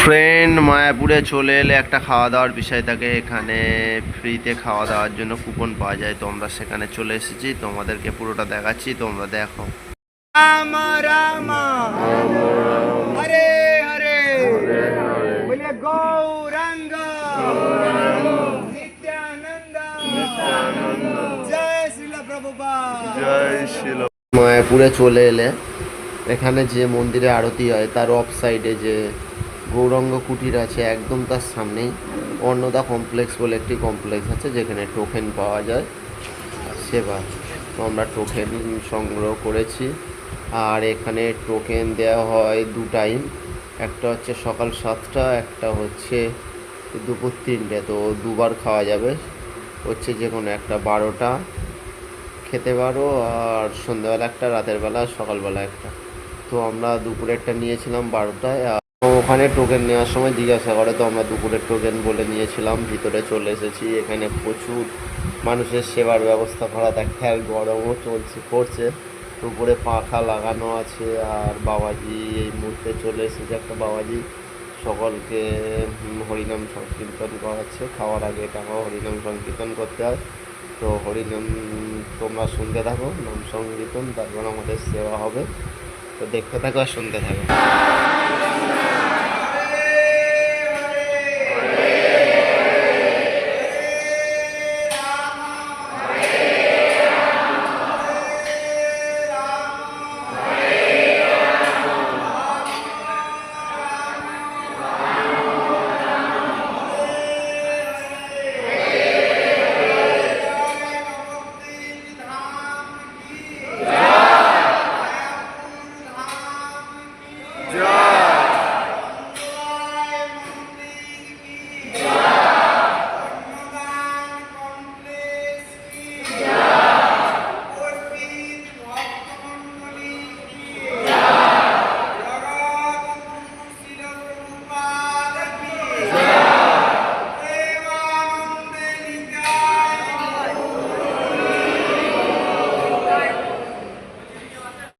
Friend মায়াপুরে চলে এলে একটা খাওয়া দাওয়ার বিষয় থাকে। এখানে ফ্রিতে খাওয়া দাওয়ার জন্য কুপন পাওয়া যায়, তো আমরা সেখানে চলে এসেছি। তোমাদেরকে পুরোটা দেখাচ্ছি, তোমরা দেখো। রাম রাম হরে হরে বলে গৌরাঙ্গ নিত্যানন্দ জয় শ্রীল প্রভুপাদ জয় শিল। মায়াপুরে চলে এলে এখানে যে মন্দিরে আরতি হয় তার অফ সাইডে যে গৌরাঙ্গ কুটির আছে, একদম তার সামনেই অন্নদা কমপ্লেক্স বলে একটি কমপ্লেক্স আছে, যেখানে টোকেন পাওয়া যায় সেবা। তো আমরা টোকেন সংগ্রহ করেছি। আর এখানে টোকেন দেওয়া হয় 2 টাইম, একটা হচ্ছে সকাল 7টা, একটা হচ্ছে দুপুর 3টে। তো 2বার খাওয়া যাবে, হচ্ছে যে কোনো একটা 12টা খেতে পারো, আর সন্ধ্যাবেলা একটা, রাতের বেলা, সকালবেলা একটা। তো আমরা দুপুরেরটা নিয়েছিলাম 12টায়। ওখানে টোকেন নেওয়ার সময় জিজ্ঞাসা করে, তো আমরা দুপুরের টোকেন বলে নিয়েছিলাম। ভিতরে চলে এসেছি। এখানে প্রচুর মানুষের সেবার ব্যবস্থা করা থাকে, আর গরমও পড়ছে। উপরে পাখা লাগানো আছে। আর বাবাজি এই মুহূর্তে চলে এসেছে, একটা বাবাজি সকলকে হরিনাম সংকীর্তন করাচ্ছে। খাওয়ার আগে এটাও হরিনাম সংকীর্তন করতে হয়। তো হরিনাম তোমরা শুনতে থাকো, নাম সংকীর্তন, তারপর আমাদের সেবা হবে। তো দেখতে থাকো আর শুনতে থাকো।